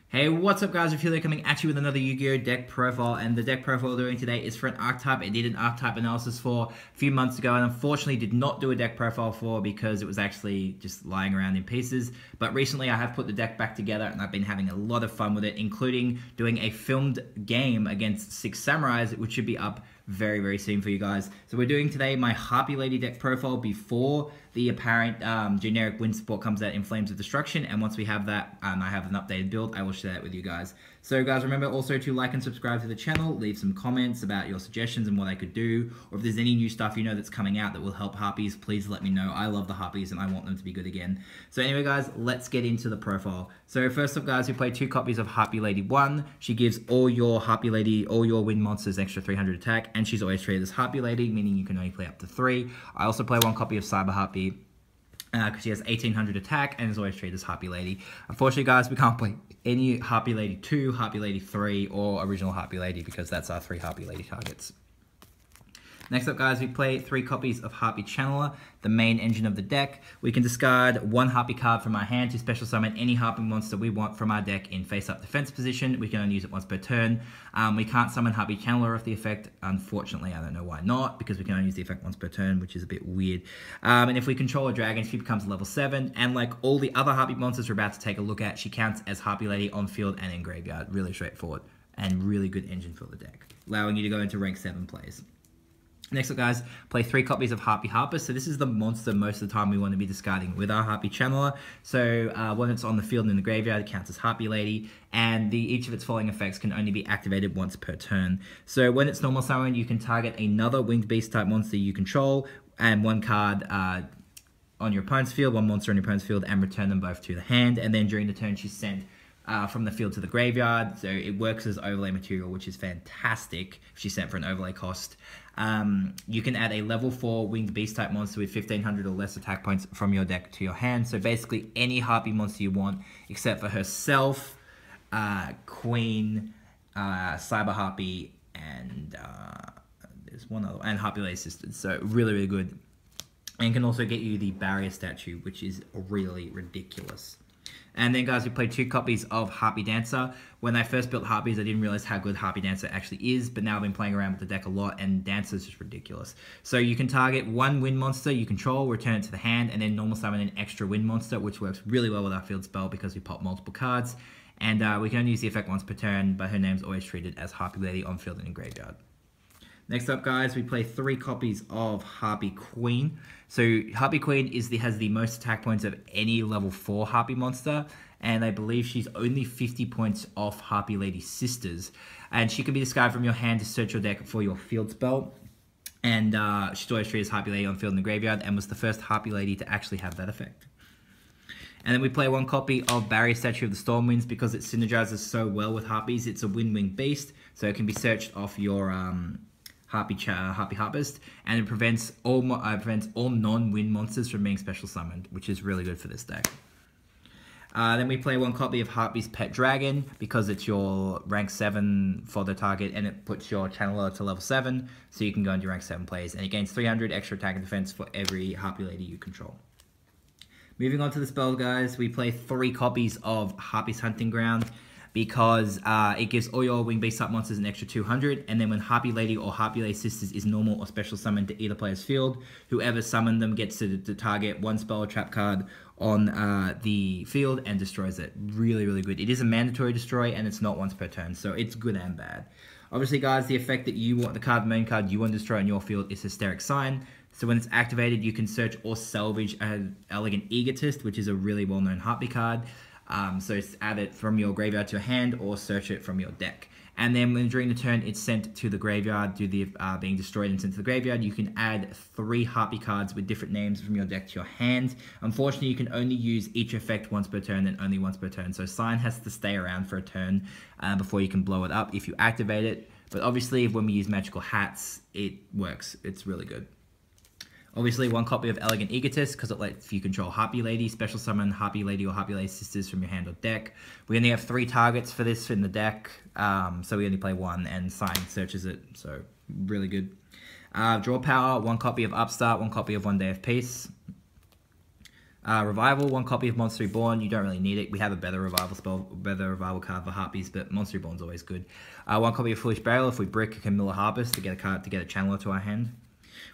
Hey, what's up guys, Rafiel coming at you with another Yu-Gi-Oh! Deck profile, and the deck profile we're doing today is for an archetype I did an archetype analysis for a few months ago, and unfortunately did not do a deck profile for because it was actually just lying around in pieces. But recently I have put the deck back together and I've been having a lot of fun with it, including doing a filmed game against 6 Samurais, which should be up very, very soon for you guys. So we're doing today my Harpie Lady deck profile before the apparent generic wind support comes out in Flames of Destruction, and once we have that, I have an updated build, I will share that with you guys. So guys, remember also to like and subscribe to the channel, leave some comments about your suggestions and what I could do, or if there's any new stuff you know that's coming out that will help Harpies, please let me know. I love the Harpies and I want them to be good again. So anyway guys, let's get into the profile. So first up guys, we play 2 copies of Harpie Lady 1. She gives all your Harpie Lady, all your wind monsters extra 300 attack, and she's always treated as Harpie Lady, meaning you can only play up to 3. I also play 1 copy of Cyber Harpie, because she has 1800 attack and is always treated as Harpie Lady. Unfortunately guys, we can't play any Harpie Lady 2, Harpie Lady 3, or original Harpie Lady because that's our 3 Harpie Lady targets. Next up guys, we play 3 copies of Harpie Channeler, the main engine of the deck. We can discard 1 Harpie card from our hand to special summon any Harpie monster we want from our deck in face-up defense position. We can only use it once per turn. We can't summon Harpie Channeler off the effect. Unfortunately, I don't know why not, because we can only use the effect once per turn, which is a bit weird. And if we control a dragon, she becomes level 7, and like all the other Harpie monsters we're about to take a look at, she counts as Harpie Lady on field and in graveyard. Really straightforward, and really good engine for the deck, allowing you to go into rank 7 plays. Next up guys, play 3 copies of Harpie Harpers. So this is the monster most of the time we want to be discarding with our Harpie Channeler. So when it's on the field and in the graveyard, it counts as Harpie Lady, and each of its following effects can only be activated once per turn. So when it's normal summon, you can target another winged beast type monster you control, and 1 card on your opponent's field, 1 monster on your opponent's field, and return them both to the hand. And then during the turn, she's sent from the field to the graveyard, so it works as overlay material, which is fantastic if she's sent for an overlay cost. You can add a level 4 winged beast type monster with 1500 or less attack points from your deck to your hand, so basically any Harpie monster you want except for herself, Queen, Cyber Harpie, and there's one other, and Harpie Lady Sisters, so really, really good. And can also get you the barrier statue, which is really ridiculous. And then guys, we played 2 copies of Harpie Dancer. When I first built Harpies, I didn't realize how good Harpie Dancer actually is, but now I've been playing around with the deck a lot, and Dancer is just ridiculous. So you can target 1 wind monster you control, return it to the hand, and then normal summon an extra wind monster, which works really well with our field spell because we pop multiple cards. And we can only use the effect once per turn, but her name's always treated as Harpie Lady on field and in graveyard. Next up, guys, we play 3 copies of Harpie Queen. So Harpie Queen has the most attack points of any level 4 Harpie monster, and I believe she's only 50 points off Harpie Lady Sisters. And she can be discarded from your hand to search your deck for your field spell. And she's always treated as Harpie Lady on field in the graveyard, and was the first Harpie Lady to actually have that effect. And then we play 1 copy of Barrier Statue of the Stormwinds because it synergizes so well with Harpies. It's a wind-winged beast, so it can be searched off your Harpie Harpist, and it prevents all non-wind monsters from being special summoned, which is really good for this deck. Then we play 1 copy of Harpie's Pet Dragon because it's your rank 7 for the target, and it puts your Channeler to level 7, so you can go into rank 7 plays, and it gains 300 extra attack and defense for every Harpie Lady you control. Moving on to the spell, guys, we play 3 copies of Harpie's Hunting Ground because it gives all your winged beast type monsters an extra 200, and then when Harpie Lady or Harpie Lady Sisters is normal or special summoned to either player's field, whoever summoned them gets to target 1 spell or trap card on the field and destroys it. Really, really good. It is a mandatory destroy, and it's not once per turn, so it's good and bad. Obviously, guys, the effect that you want, the main card you want to destroy on your field is Hysteric Sign. So when it's activated, you can search or salvage an Elegant Egotist, which is a really well-known Harpie card. So it's add it from your graveyard to your hand or search it from your deck. And then during the turn it's sent to the graveyard, due to the being destroyed and sent to the graveyard, you can add 3 Harpie cards with different names from your deck to your hand. Unfortunately, you can only use each effect once per turn and only once per turn. So Sign has to stay around for a turn before you can blow it up if you activate it. But obviously when we use Magical Hats, it works. It's really good. Obviously, 1 copy of Elegant Egotist, because it lets you control Harpie Lady, special summon Harpie Lady or Harpie Lady Sisters from your hand or deck. We only have 3 targets for this in the deck, so we only play 1, and Sign searches it, so really good. Draw Power, 1 copy of Upstart, 1 copy of 1 Day of Peace. Revival, 1 copy of Monster Reborn. You don't really need it. We have a better revival spell, better revival card for Harpies, but Monster Reborn's always good. 1 copy of Foolish Burial. If we brick, can mill a Harpist to get a card to get a Channeler to our hand.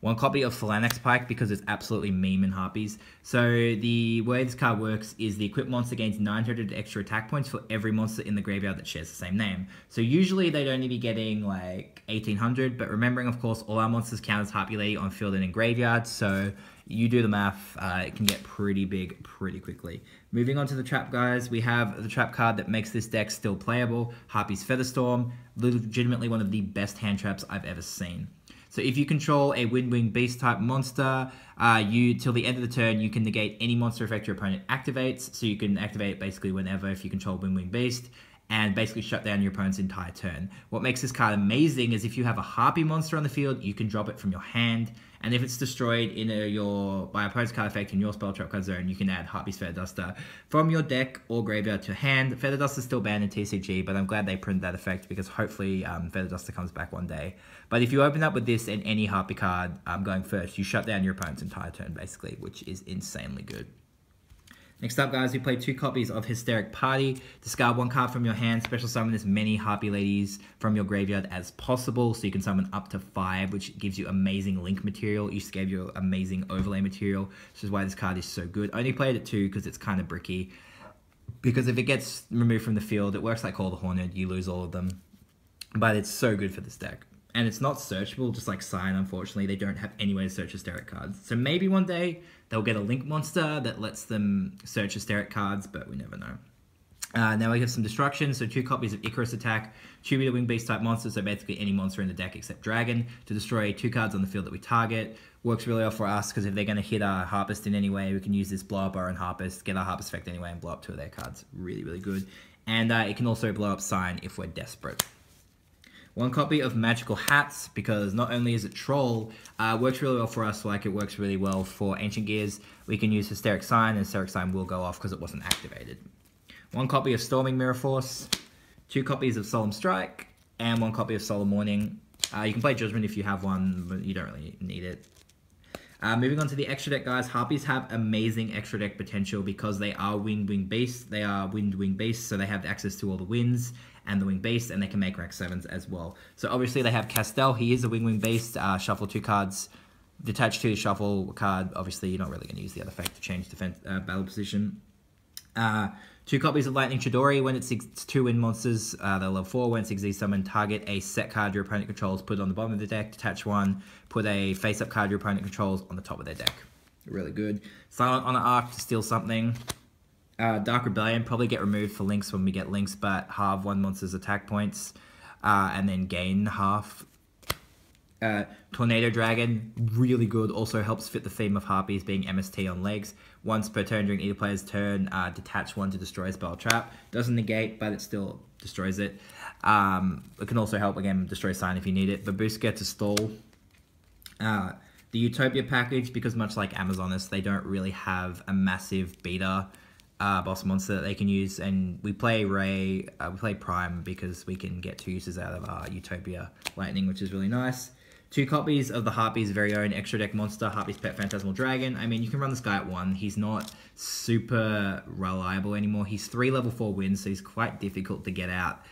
1 copy of Phalanx Pike because it's absolutely meme in Harpies. So the way this card works is the equipped monster gains 900 extra attack points for every monster in the graveyard that shares the same name. So usually they'd only be getting like 1800, but remembering of course all our monsters count as Harpie Lady on field and in graveyard, so you do the math, it can get pretty big pretty quickly. Moving on to the trap, guys, we have the trap card that makes this deck still playable, Harpie's Featherstorm, legitimately one of the best hand traps I've ever seen. So if you control a Wind-Wing Beast type monster, till the end of the turn, you can negate any monster effect your opponent activates. So you can activate it basically whenever if you control Wind-Wing Beast, and basically shut down your opponent's entire turn. What makes this card amazing is if you have a Harpie monster on the field, you can drop it from your hand, and if it's destroyed in by opponent's card effect in your spell trap card zone, you can add Harpie's Feather Duster from your deck or graveyard to hand. Feather Duster is still banned in TCG, but I'm glad they printed that effect because hopefully Feather Duster comes back one day. But if you open up with this and any Harpie card going first, you shut down your opponent's entire turn basically, which is insanely good. Next up, guys, we play 2 copies of Hysteric Party. Discard 1 card from your hand. Special summon as many Harpie Ladies from your graveyard as possible. So you can summon up to 5, which gives you amazing link material. You just gave you amazing overlay material, which is why this card is so good. I only played it 2 because it's kind of bricky. Because if it gets removed from the field, it works like Call the Horned. You lose all of them. But it's so good for this deck. And it's not searchable, just like Sign, unfortunately. They don't have any way to search Hysteric cards. So maybe one day they'll get a Link monster that lets them search Hysteric cards, but we never know. Now we have some destruction, so 2 copies of Icarus Attack, Tubular Wing Beast type monster, so basically any monster in the deck except Dragon, to destroy 2 cards on the field that we target. Works really well for us, because if they're going to hit our Harpist in any way, we can use this blow up our own Harpist, get our Harpist effect anyway, and blow up 2 of their cards. Really, really good. And it can also blow up Sign if we're desperate. 1 copy of Magical Hats, because not only is it Troll, works really well for us, like it works really well for Ancient Gears. We can use Hysteric Sign, and Hysteric Sign will go off because it wasn't activated. 1 copy of Storming Mirror Force, 2 copies of Solemn Strike, and 1 copy of Solemn Warning. You can play Judgment if you have one, but you don't really need it. Moving on to the extra deck, guys. Harpies have amazing extra deck potential because they are Wind-Wing Beasts. They are Wind-Wing Beasts, so they have access to all the winds and the Wing Beast, and they can make rank 7s as well. So obviously they have Castell. He is a Wing Beast. Shuffle 2 cards. Detach to the shuffle card. Obviously, you're not really going to use the other effect to change defense battle position. 2 copies of Lightning Chidori. When it's 2-win monsters, they're level 4. When it's exist summon, target a set card your opponent controls, put it on the bottom of the deck, detach 1, put a face-up card your opponent controls on the top of their deck. Really good. Silent Honor Arc to steal something. Dark Rebellion, probably get removed for links when we get links, but halve 1 monster's attack points, and then gain half. Tornado Dragon, really good, also helps fit the theme of Harpies being MST on legs. Once per turn during either player's turn, detach 1 to destroy a spell trap. Doesn't negate, but it still destroys it. It can also help, again, destroy Sign if you need it. Babushka to stall. The Utopia package, because much like Amazoness, they don't really have a massive beta boss monster that they can use, and we play Ray, we play Prime because we can get 2 uses out of our Utopia Lightning, which is really nice. 2 copies of the Harpie's very own extra deck monster, Harpie's Pet Phantasmal Dragon. I mean, you can run this guy at 1. He's not super reliable anymore. He's 3 level 4 wins, so he's quite difficult to get out.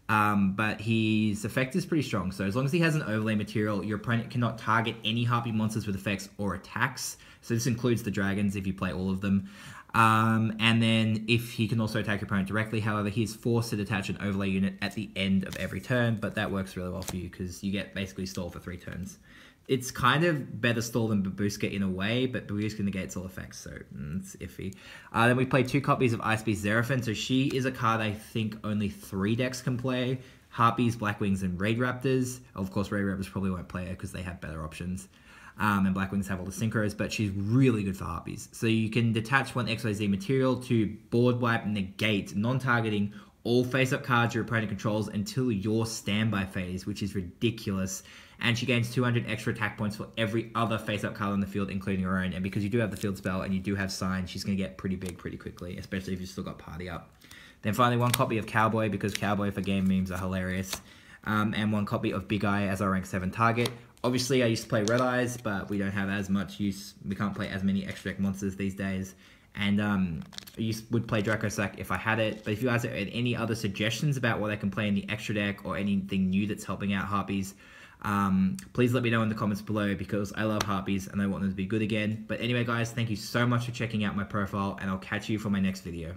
But his effect is pretty strong, so as long as he has an overlay material, your opponent cannot target any Harpie monsters with effects or attacks. So this includes the dragons if you play all of them. And then if he can also attack your opponent directly, however, he is forced to detach an overlay unit at the end of every turn, but that works really well for you because you get basically stall for 3 turns. It's kind of better stall than Babushka in a way, but Babushka negates all effects, so it's iffy. Then we play 2 copies of Ice Beast Seraphim, so she is a card I think only 3 decks can play. Harpies, Blackwings, and Raid Raptors. Of course, Raid Raptors probably won't play her because they have better options. And Blackwings have all the synchros, but she's really good for Harpies. So you can detach 1 XYZ material to board wipe, negate, non-targeting all face-up cards your opponent controls until your standby phase, which is ridiculous. And she gains 200 extra attack points for every other face-up card on the field, including her own. And because you do have the field spell and you do have Sign, she's going to get pretty big pretty quickly, especially if you've still got Party up. Then finally 1 copy of Cowboy, because Cowboy for game memes are hilarious. And 1 copy of Big Eye as our rank 7 target. Obviously, I used to play Red Eyes, but we don't have as much use. We can't play as many extra deck monsters these days. and I would play Draco Sack if I had it. But if you guys have any other suggestions about what I can play in the extra deck or anything new that's helping out Harpies, please let me know in the comments below, because I love Harpies and I want them to be good again. But anyway guys, thank you so much for checking out my profile, and I'll catch you for my next video.